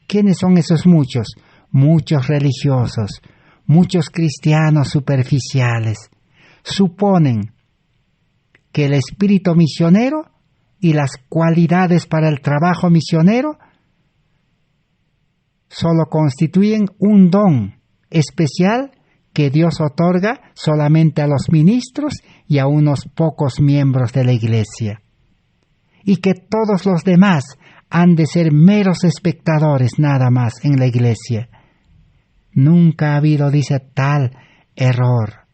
¿Quiénes son esos muchos? Muchos religiosos, muchos cristianos superficiales, suponen que el espíritu misionero y las cualidades para el trabajo misionero solo constituyen un don especial que Dios otorga solamente a los ministros y a unos pocos miembros de la Iglesia, y que todos los demás han de ser meros espectadores nada más en la Iglesia. Nunca ha habido, dice, tal error.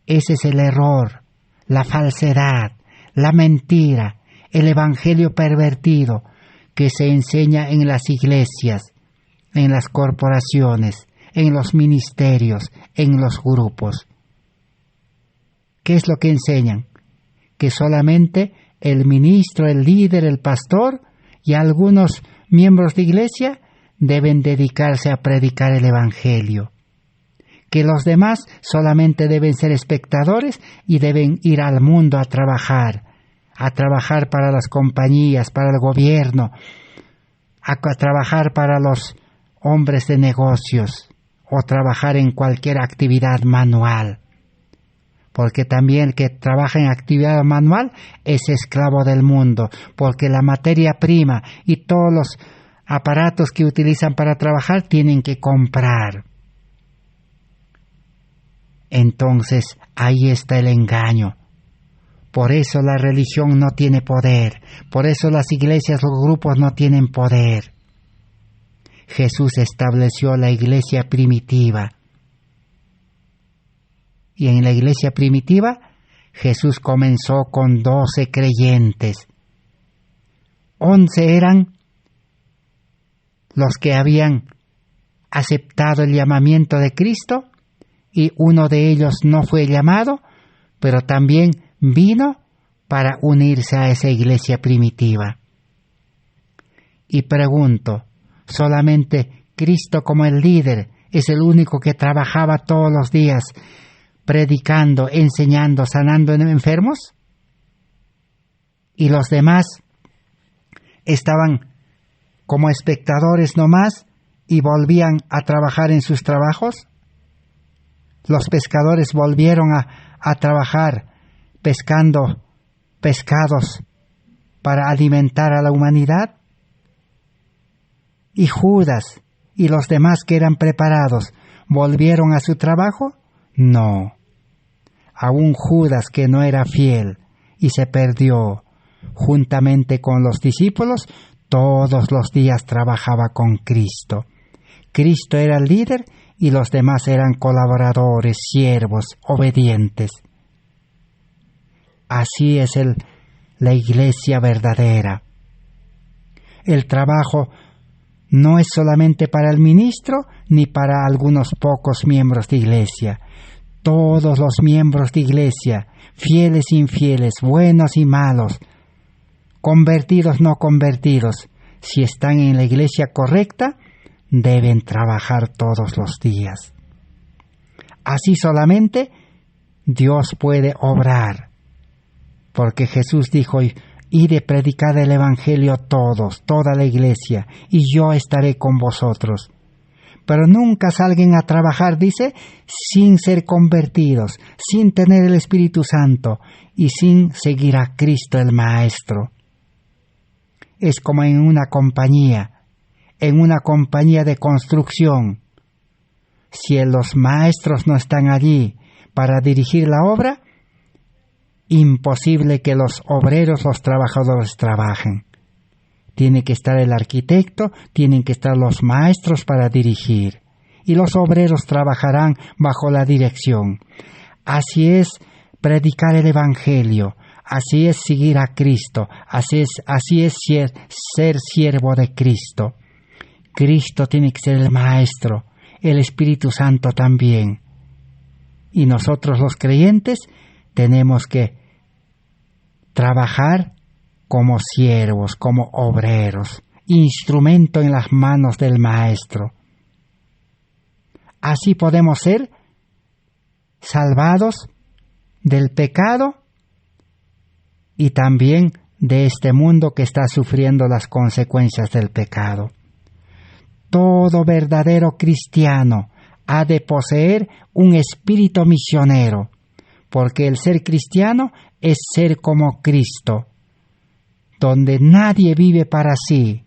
Ese es el error, la falsedad, la mentira, el evangelio pervertido que se enseña en las iglesias, en las corporaciones, en los ministerios, en los grupos. ¿Qué es lo que enseñan? Que solamente el ministro, el líder, el pastor y algunos miembros de iglesia deben dedicarse a predicar el evangelio. Que los demás solamente deben ser espectadores y deben ir al mundo a trabajar para las compañías, para el gobierno, a trabajar para los hombres de negocios o trabajar en cualquier actividad manual. Porque también el que trabaja en actividad manual es esclavo del mundo, porque la materia prima y todos los aparatos que utilizan para trabajar tienen que comprar. Entonces, ahí está el engaño. Por eso la religión no tiene poder. Por eso las iglesias, los grupos no tienen poder. Jesús estableció la iglesia primitiva. Y en la iglesia primitiva, Jesús comenzó con 12 creyentes. 11 eran los que habían aceptado el llamamiento de Cristo y uno de ellos no fue llamado, pero también vino para unirse a esa iglesia primitiva. Y pregunto, ¿solamente Cristo como el líder es el único que trabajaba todos los días predicando, enseñando, sanando enfermos? ¿Y los demás estaban como espectadores nomás y volvían a trabajar en sus trabajos? Los pescadores volvieron a trabajar pescando pescados para alimentar a la humanidad. ¿Y Judas y los demás que eran preparados volvieron a su trabajo? No. Aún Judas, que no era fiel y se perdió, juntamente con los discípulos, todos los días trabajaba con Cristo. Cristo era el líder y los demás eran colaboradores, siervos, obedientes. Así es la iglesia verdadera. El trabajo no es solamente para el ministro ni para algunos pocos miembros de iglesia. Todos los miembros de iglesia, fieles e infieles, buenos y malos, convertidos no convertidos, si están en la iglesia correcta, deben trabajar todos los días. Así solamente Dios puede obrar, porque Jesús dijo: id y predicad el evangelio todos, toda la iglesia, y yo estaré con vosotros. Pero nunca salgan a trabajar, dice, sin ser convertidos, sin tener el Espíritu Santo y sin seguir a Cristo el Maestro. Es como en una compañía de construcción. Si los maestros no están allí para dirigir la obra, imposible que los obreros, los trabajadores trabajen. Tiene que estar el arquitecto, tienen que estar los maestros para dirigir, y los obreros trabajarán bajo la dirección. Así es predicar el Evangelio, así es seguir a Cristo, así es ser siervo de Cristo. Cristo tiene que ser el Maestro, el Espíritu Santo también. Y nosotros los creyentes tenemos que trabajar como siervos, como obreros, instrumento en las manos del Maestro. Así podemos ser salvados del pecado y también de este mundo que está sufriendo las consecuencias del pecado. Todo verdadero cristiano ha de poseer un espíritu misionero, porque el ser cristiano es ser como Cristo, donde nadie vive para sí,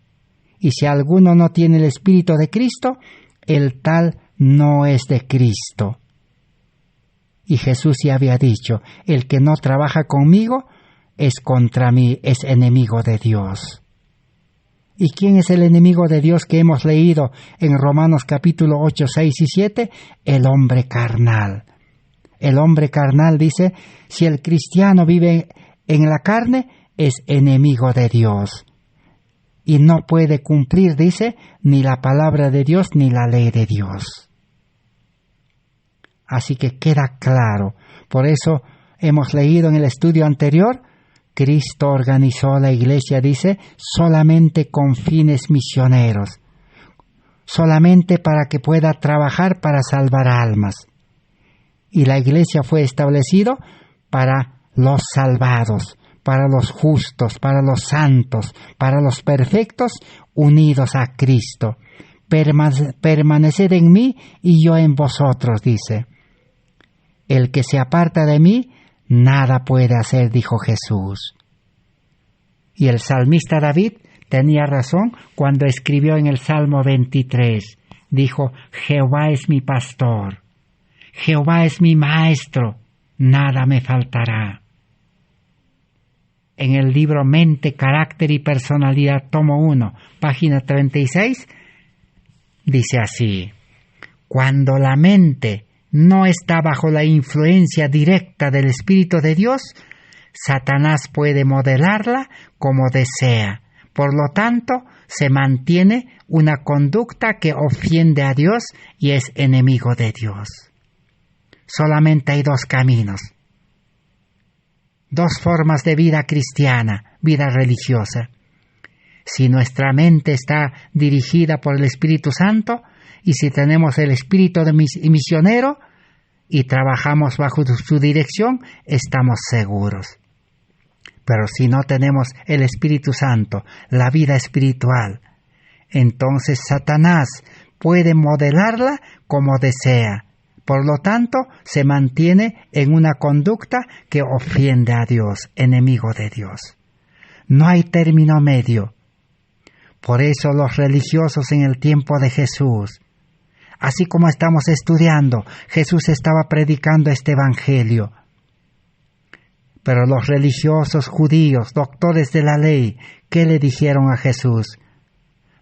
y si alguno no tiene el Espíritu de Cristo, el tal no es de Cristo. Y Jesús ya había dicho: el que no trabaja conmigo es contra mí, es enemigo de Dios. ¿Y quién es el enemigo de Dios que hemos leído en Romanos capítulo 8, 6 y 7? El hombre carnal. El hombre carnal, dice, si el cristiano vive en la carne, es enemigo de Dios. Y no puede cumplir, dice, ni la palabra de Dios ni la ley de Dios. Así que queda claro. Por eso hemos leído en el estudio anterior, Cristo organizó la iglesia, dice, solamente con fines misioneros, solamente para que pueda trabajar para salvar almas. Y la iglesia fue establecida para los salvados, para los justos, para los santos, para los perfectos, unidos a Cristo. Permaneced en mí y yo en vosotros, dice. El que se aparta de mí, nada puede hacer, dijo Jesús. Y el salmista David tenía razón cuando escribió en el Salmo 23. Dijo: Jehová es mi pastor, Jehová es mi maestro, nada me faltará. En el libro Mente, Carácter y Personalidad, tomo 1, página 36, dice así: cuando la mente no está bajo la influencia directa del Espíritu de Dios, Satanás puede modelarla como desea, Por lo tanto, se mantiene una conducta que ofende a Dios y es enemigo de Dios. Solamente hay dos caminos, dos formas de vida cristiana, vida religiosa. Si nuestra mente está dirigida por el Espíritu Santo y si tenemos el espíritu de misionero y trabajamos bajo su dirección, estamos seguros. Pero si no tenemos el Espíritu Santo, la vida espiritual, entonces Satanás puede modelarla como desea. Por lo tanto, se mantiene en una conducta que ofende a Dios, enemigo de Dios. No hay término medio. Por eso los religiosos en el tiempo de Jesús, así como estamos estudiando, Jesús estaba predicando este evangelio. Pero los religiosos judíos, doctores de la ley, ¿qué le dijeron a Jesús?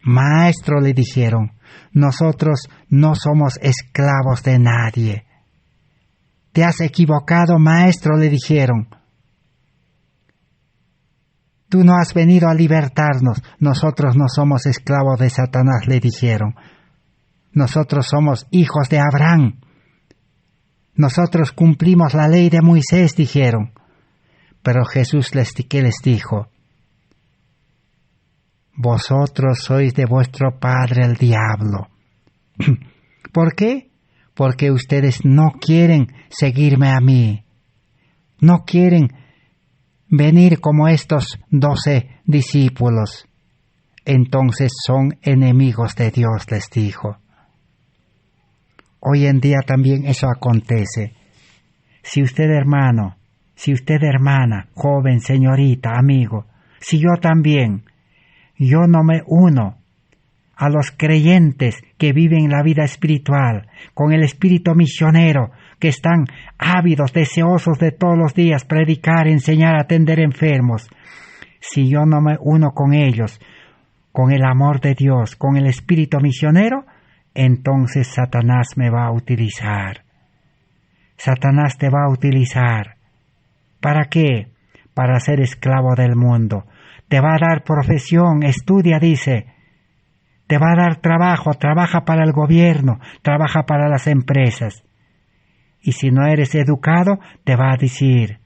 Maestro, le dijeron, nosotros no somos esclavos de nadie. Te has equivocado, maestro, le dijeron. Tú no has venido a libertarnos, nosotros no somos esclavos de Satanás, le dijeron. Nosotros somos hijos de Abraham. Nosotros cumplimos la ley de Moisés, dijeron. Pero Jesús ¿qué les dijo? Vosotros sois de vuestro padre el diablo. ¿Por qué? Porque ustedes no quieren seguirme a mí. No quieren venir como estos 12 discípulos. Entonces son enemigos de Dios, les dijo. Hoy en día también eso acontece. Si usted, hermano, si usted, hermana, joven, señorita, amigo, si yo también, yo no me uno a los creyentes que viven la vida espiritual, con el espíritu misionero, que están ávidos, deseosos de todos los días predicar, enseñar, atender enfermos. Si yo no me uno con ellos, con el amor de Dios, con el espíritu misionero, entonces Satanás me va a utilizar. Satanás te va a utilizar. ¿Para qué? Para ser esclavo del mundo. Te va a dar profesión, estudia, dice. Te va a dar trabajo, trabaja para el gobierno, trabaja para las empresas. Y si no eres educado, te va a decir,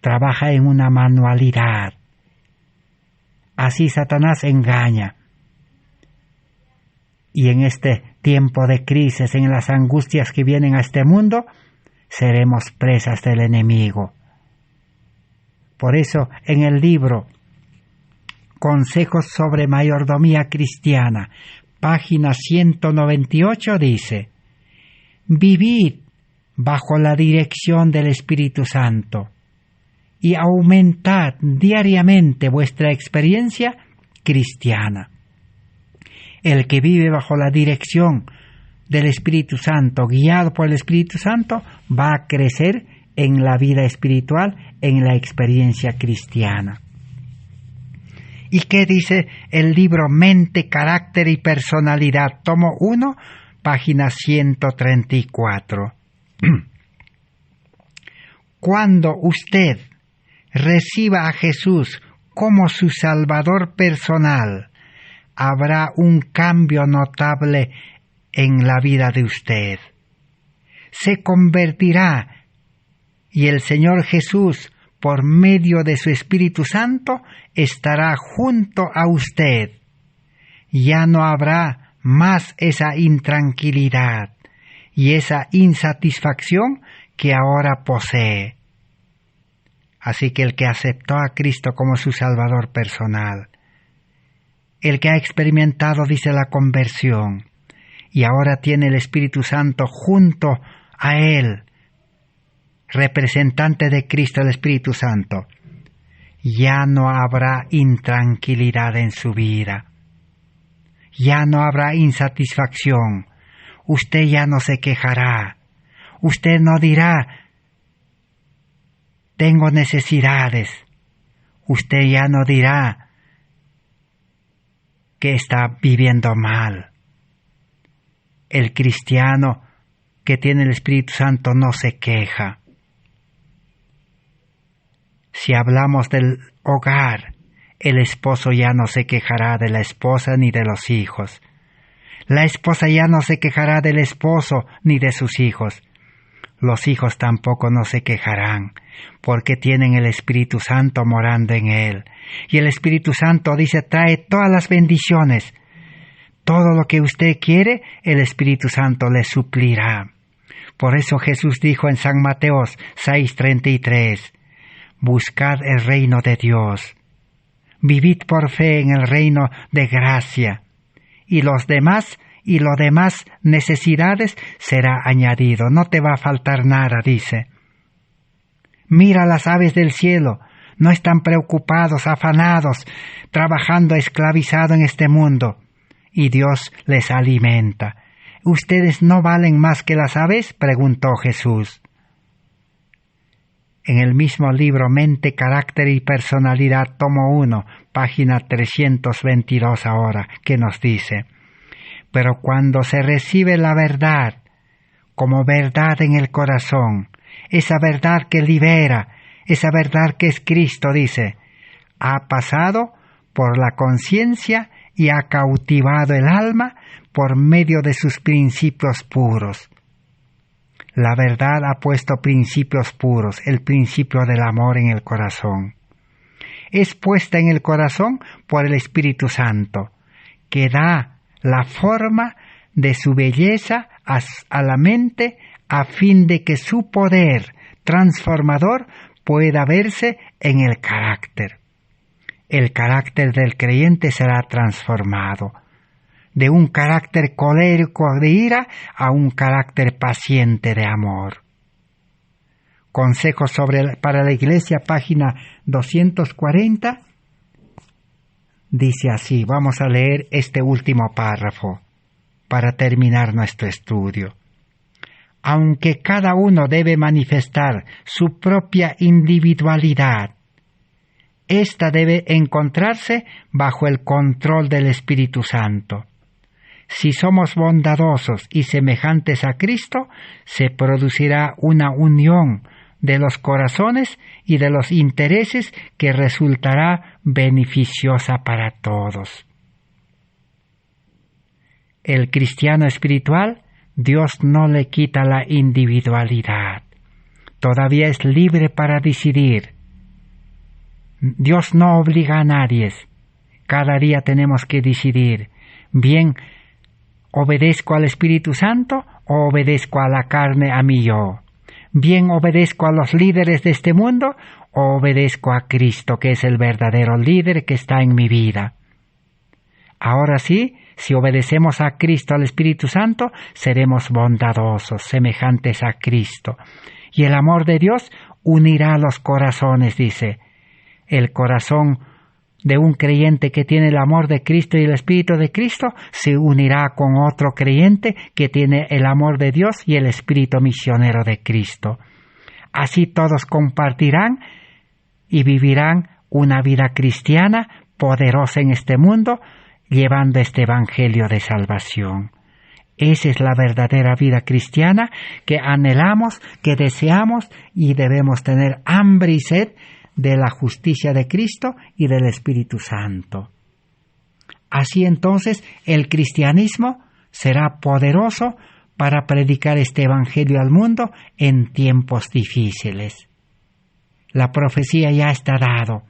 trabaja en una manualidad. Así Satanás engaña. Y en este tiempo de crisis, en las angustias que vienen a este mundo, seremos presas del enemigo. Por eso, en el libro Consejos sobre Mayordomía Cristiana, página 198 dice, vivid bajo la dirección del Espíritu Santo y aumentad diariamente vuestra experiencia cristiana. El que vive bajo la dirección del Espíritu Santo, guiado por el Espíritu Santo, va a crecer en la vida espiritual, en la experiencia cristiana. ¿Y qué dice el libro Mente, Carácter y Personalidad? Tomo 1, página 134. Cuando usted reciba a Jesús como su Salvador personal, habrá un cambio notable en la vida de usted. Se convertirá y el Señor Jesús, por medio de su Espíritu Santo, estará junto a usted. Ya no habrá más esa intranquilidad y esa insatisfacción que ahora posee. Así que el que aceptó a Cristo como su Salvador personal, el que ha experimentado, dice, la conversión, y ahora tiene el Espíritu Santo junto a él, representante de Cristo, el Espíritu Santo, ya no habrá intranquilidad en su vida, ya no habrá insatisfacción, usted ya no se quejará, usted no dirá, tengo necesidades, usted ya no dirá que está viviendo mal. El cristiano que tiene el Espíritu Santo no se queja. Si hablamos del hogar, el esposo ya no se quejará de la esposa ni de los hijos. La esposa ya no se quejará del esposo ni de sus hijos. Los hijos tampoco no se quejarán, porque tienen el Espíritu Santo morando en él. Y el Espíritu Santo, dice, trae todas las bendiciones. Todo lo que usted quiere, el Espíritu Santo le suplirá. Por eso Jesús dijo en San Mateo 6:33, buscad el reino de Dios. Vivid por fe en el reino de gracia. Y lo demás necesidades será añadido. No te va a faltar nada, dice. Mira las aves del cielo. No están preocupados, afanados, trabajando esclavizados en este mundo. Y Dios les alimenta. ¿Ustedes no valen más que las aves?, preguntó Jesús. En el mismo libro Mente, Carácter y Personalidad, tomo 1, página 322 ahora, que nos dice: pero cuando se recibe la verdad como verdad en el corazón, esa verdad que libera, esa verdad que es Cristo, dice, ha pasado por la conciencia y ha cautivado el alma por medio de sus principios puros. La verdad ha puesto principios puros, el principio del amor en el corazón. Es puesta en el corazón por el Espíritu Santo, que da la forma de su belleza a la mente a fin de que su poder transformador pueda verse en el carácter. El carácter del creyente será transformado de un carácter colérico de ira a un carácter paciente de amor. Consejos para la Iglesia, página 240. Dice así, vamos a leer este último párrafo para terminar nuestro estudio. Aunque cada uno debe manifestar su propia individualidad, esta debe encontrarse bajo el control del Espíritu Santo. Si somos bondadosos y semejantes a Cristo, se producirá una unión de los corazones y de los intereses que resultará beneficiosa para todos. El cristiano espiritual, Dios no le quita la individualidad. Todavía es libre para decidir. Dios no obliga a nadie. Cada día tenemos que decidir. Bien, ¿obedezco al Espíritu Santo o obedezco a la carne, a mi yo? Bien, ¿obedezco a los líderes de este mundo o obedezco a Cristo, que es el verdadero líder que está en mi vida? Ahora sí, si obedecemos a Cristo, al Espíritu Santo, seremos bondadosos, semejantes a Cristo. Y el amor de Dios unirá los corazones, dice. El corazón de un creyente que tiene el amor de Cristo y el Espíritu de Cristo se unirá con otro creyente que tiene el amor de Dios y el Espíritu misionero de Cristo. Así todos compartirán y vivirán una vida cristiana poderosa en este mundo, llevando este evangelio de salvación. Esa es la verdadera vida cristiana que anhelamos, que deseamos y debemos tener hambre y sed de la justicia de Cristo y del Espíritu Santo. Así entonces el cristianismo será poderoso para predicar este evangelio al mundo en tiempos difíciles. La profecía ya está dado.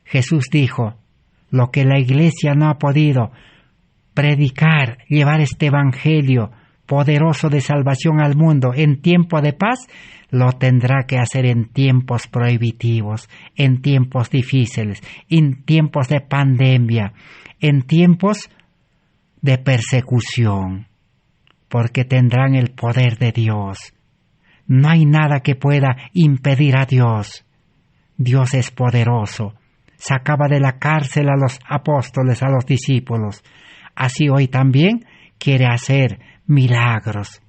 Jesús dijo, lo que la Iglesia no ha podido predicar, llevar este evangelio poderoso de salvación al mundo en tiempo de paz, lo tendrá que hacer en tiempos prohibitivos, en tiempos difíciles, en tiempos de pandemia, en tiempos de persecución, porque tendrán el poder de Dios. No hay nada que pueda impedir a Dios. Dios es poderoso. Sacaba de la cárcel a los apóstoles, a los discípulos. Así hoy también quiere hacer milagros.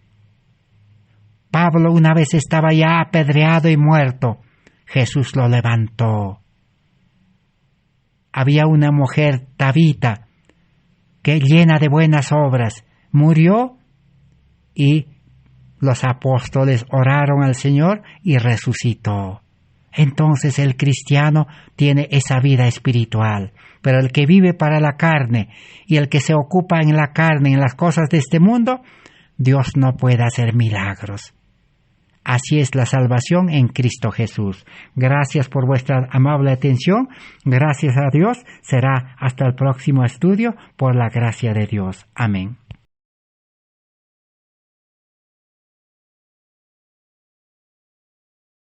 Pablo una vez estaba ya apedreado y muerto. Jesús lo levantó. Había una mujer, Tabita, que llena de buenas obras, murió y los apóstoles oraron al Señor y resucitó. entonces el cristiano tiene esa vida espiritual. Pero el que vive para la carne y el que se ocupa en la carne, en las cosas de este mundo, Dios no puede hacer milagros. Así es la salvación en Cristo Jesús. Gracias por vuestra amable atención. Gracias a Dios. Será hasta el próximo estudio por la gracia de Dios. Amén.